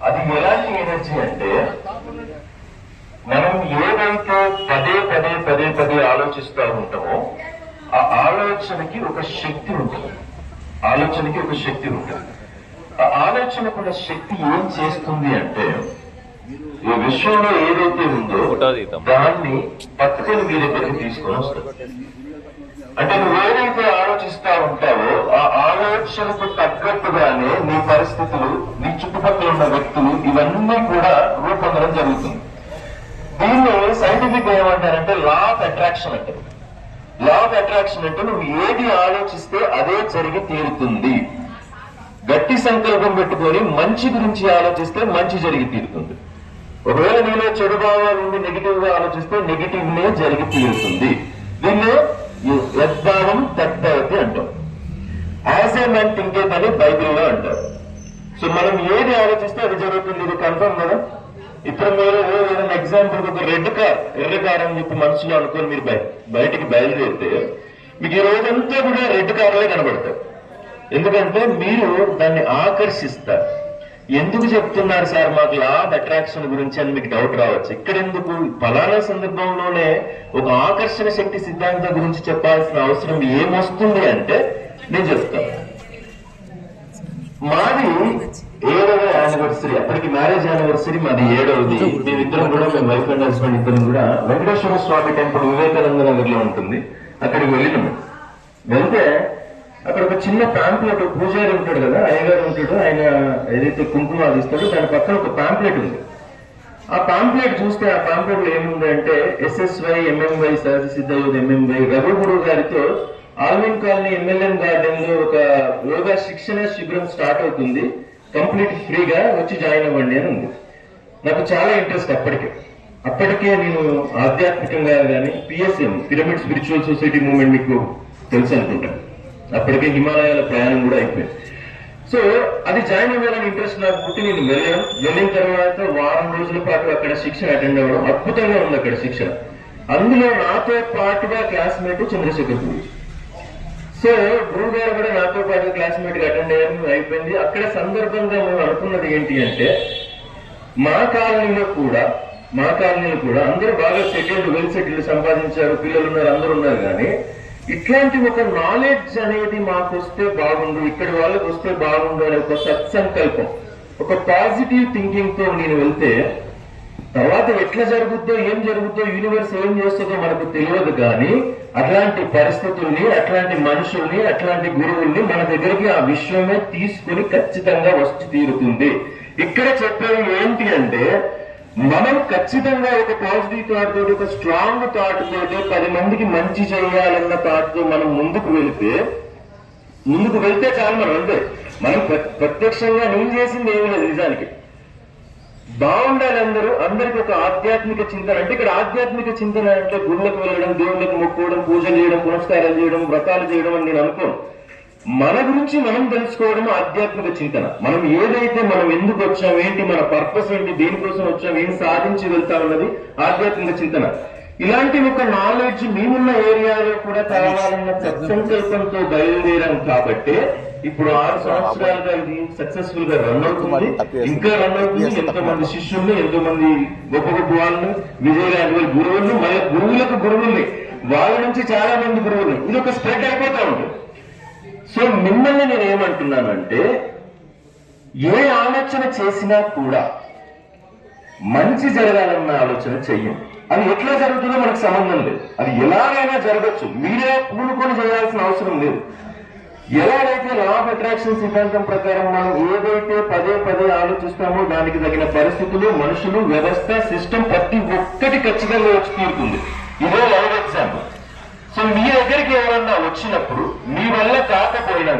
అది ఎలాంటి ఎనర్జీ అంటే మనం ఏదైతే పదే పదే పదే పదే ఆలోచిస్తూ ఉంటామో ఆ ఆలోచనకి ఒక శక్తి ఉంటుంది. ఆలోచనకి ఒక శక్తి ఉంటుంది. ఆ ఆలోచనకున్న శక్తి ఏం చేస్తుంది అంటే ఈ విశ్వంలో ఏదైతే ఉందో దాన్ని పట్టుకొని మీ దగ్గరికి తీసుకొని వస్తుంది. అంటే నువ్వు ఏదైతే ఆలోచిస్తా ఉంటావో ఆ ఆలోచనకు తగ్గట్టుగానే నీ పరిస్థితులు, నీ చుట్టుపక్కల ఉన్న వ్యక్తులు ఇవన్నీ కూడా రూపొందడం జరుగుతుంది. దీన్ని సైంటిఫిక్ ఏమంటారంటే లా ఆఫ్ అట్రాక్షన్ అంటారు. లా ఆఫ్ అట్రాక్షన్ అంటే నువ్వు ఏది ఆలోచిస్తే అదే జరిగి తీరుతుంది. గట్టి సంకల్పం పెట్టుకొని మంచి గురించి ఆలోచిస్తే మంచి జరిగి తీరుతుంది. ఒకవేళ నీలో చెడు భావాలు ఉండి నెగిటివ్ గా ఆలోచిస్తే నెగిటివ్ నే జరిగి తీరుతుంది. దీన్ని యద్భావం తద్భవతి అంటాం. యాజ్ ఏ మ్యాన్ థింకేట్ అని బైబిల్లో అంటారు. సో మనం ఏది ఆలోచిస్తే అది జరుగుతుంది. ఇది కన్ఫర్మ్ కదా. ఇప్పుడు మీరు ఏదైనా ఎగ్జాంపుల్ ఒక రెడ్ కార్, ఎర్ర కార్ అని చెప్పి మనసులో అనుకొని మీరు బయటికి బయలుదేరితే మీకు ఈ రోజంతా కూడా రెడ్ కార్లే కనబడతాయి. ఎందుకంటే మీరు దాన్ని ఆకర్షిస్తారు. ఎందుకు చెప్తున్నారు సార్ మాకు లా ఆఫ్ అట్రాక్షన్ గురించి అని మీకు డౌట్ రావచ్చు. ఇక్కడ ఎందుకు ఫలానా సందర్భంలోనే ఒక ఆకర్షణ శక్తి సిద్ధాంతం గురించి చెప్పాల్సిన అవసరం ఏమొస్తుంది అంటే నేను చెప్తాను. మాది 7వ యానివర్సరీ, అప్పటికి మ్యారేజ్ యానివర్సరీ మాది 7వది. మేమిద్దరం కూడా, మేము వైఫ్ అండ్ హస్బెండ్ ఇద్దరం కూడా వెంకటేశ్వర స్వామి టెంపుల్ వివేకానంద నగర్ లో ఉంటుంది. అక్కడికి వెళ్ళినాము. వెళ్తే అక్కడ ఒక చిన్న ప్యాంప్లెట్, పూజారి ఉంటాడు కదా, అయ్యగారు ఉంటాడు, ఆయన ఏదైతే కుంకుమ అది ఇస్తాడో దాని పక్కన ఒక ప్యాంప్లెట్ ఉంది. ఆ ప్యాంప్లెట్ చూస్తే ఆ ప్యాంప్లెట్ లో ఏముంది అంటే SSY MMY సహజ సిద్ధయోగ MMY రఘుగురు గారితో ఆల్విన్ కాలనీ MLN గార్డెన్ లో ఒక యోగా శిక్షణ శిబిరం స్టార్ట్ అవుతుంది, కంప్లీట్ ఫ్రీగా వచ్చి జాయిన్ అవ్వండి అని ఉంది. నాకు చాలా ఇంట్రెస్ట్. అప్పటికే నేను ఆధ్యాత్మికంగా కానీ PSM pyramid spiritual society movement మీకు తెలుసు అనుకుంటాను. అప్పటికే హిమాలయాల ప్రయాణం కూడా అయిపోయింది. సో అది జాయిన్ అవ్వాలని ఇంట్రెస్ట్ నాకు పుట్టి నేను వెళ్ళిన తర్వాత వారం రోజుల పాటు అక్కడ శిక్షణ అటెండ్ అవ్వడం అద్భుతంగా ఉంది. అక్కడ శిక్షణ, అందులో నాతో పాటుగా క్లాస్మేట్ చంద్రశేఖర్ గురించి. సో గురువు గారు కూడా నాతో పాటు క్లాస్మేట్ గా అటెండ్ అయ్యారు, అయిపోయింది. అక్కడ సందర్భంగా మేము అనుకున్నది ఏంటి అంటే మా కాలనీలో కూడా అందరూ బాగా సెటిల్డ్, వెల్ సెటిల్డ్, సంపాదించారు, పిల్లలు ఉన్నారు, అందరూ ఉన్నారు. కానీ ఇట్లాంటి ఒక నాలెడ్జ్ అనేది మాకు వస్తే బాగుండు, ఇక్కడి వాళ్ళకి వస్తే బాగుండు అనే ఒక సత్సంకల్పం, ఒక పాజిటివ్ థింకింగ్ తో నేను వెళ్తే తర్వాత ఎట్లా జరుగుద్దో, ఏం జరుగుద్దో, యూనివర్స్ ఏం చేస్తుందో మనకు తెలియదు. కానీ అట్లాంటి పరిస్థితుల్ని, అట్లాంటి మనుషుల్ని, అట్లాంటి గురువుల్ని మన దగ్గరికి ఆ విశ్వమే తీసుకుని ఖచ్చితంగా వచ్చి తీరుతుంది. ఇక్కడ చెప్పేది ఏంటి అంటే మనం ఖచ్చితంగా ఒక పాజిటివ్ థాట్ తోటి, ఒక స్ట్రాంగ్ థాట్ తోటి 10 మందికి మంచి చేయాలన్న థాట్ తో మనం ముందుకు వెళ్తే చాలు. మనం అంతే, మనం ప్రత్యక్షంగా నేను చేసింది ఏమీ లేదు. నిజానికి బాగుండాలి అందరికి ఒక ఆధ్యాత్మిక చింతన. అంటే ఇక్కడ ఆధ్యాత్మిక చింతన అంటే గుళ్ళకు వెళ్ళడం, దేవుళ్ళకి మొక్కుకోవడం, పూజలు చేయడం, పునస్కారాలు చేయడం, వ్రతాలు చేయడం అని నేను అనుకోను. మన గురించి మనం తెలుసుకోవడం ఆధ్యాత్మిక చింతన. మనం ఏదైతే, మనం ఎందుకు వచ్చాం, ఏంటి మన పర్పస్ ఏంటి, దేనికోసం వచ్చాం, ఏం సాధించి వెళ్తామన్నది ఆధ్యాత్మిక చింతన. ఇలాంటి ఒక నాలెడ్జ్ మేమున్న ఏరియాలో కూడా కావాలన్న సత్సంకల్పంతో బయలుదేరాం. కాబట్టి ఇప్పుడు 6 సంవత్సరాలుగా ఇది సక్సెస్ఫుల్ గా రన్ అవుతుంది, ఇంకా రన్ అవుతుంది. ఎంతో మంది శిష్యుల్ని, ఎంతో మంది గొప్ప గొప్ప వాళ్ళని, విజయగారి గురువులను, మళ్ళీ గురువులకు గురువుల్ని, వాళ్ళ నుంచి చాలా మంది గురువుల్ని, ఇది ఒక స్ప్రెడ్ అయిపోతా ఉంటుంది. సో మిమ్మల్ని నేను ఏమంటున్నానంటే ఏ ఆలోచన చేసినా కూడా మంచి జరగాలన్న ఆలోచన చెయ్యం. అది ఎట్లా జరుగుతుందో మనకు సంబంధం లేదు. అది ఎలాగైనా జరగచ్చు, మీరే పూనుకొని చేయాల్సిన అవసరం లేదు. ఎలాగైతే లా ఆఫ్ అట్రాక్షన్ సిద్ధాంతం ప్రకారం మనం ఏదైతే పదే పదే ఆలోచిస్తామో దానికి తగిన పరిస్థితులు, మనుషులు, వ్యవస్థ, సిస్టమ్ ప్రతి ఒక్కటి ఖచ్చితంగా వచ్చి తీరుతుంది. ఇదే లైవ్ ఎగ్జాంపుల్. సో మీ దగ్గరికి ఎవరన్నా వచ్చినప్పుడు మీ వల్ల కాకపోయినా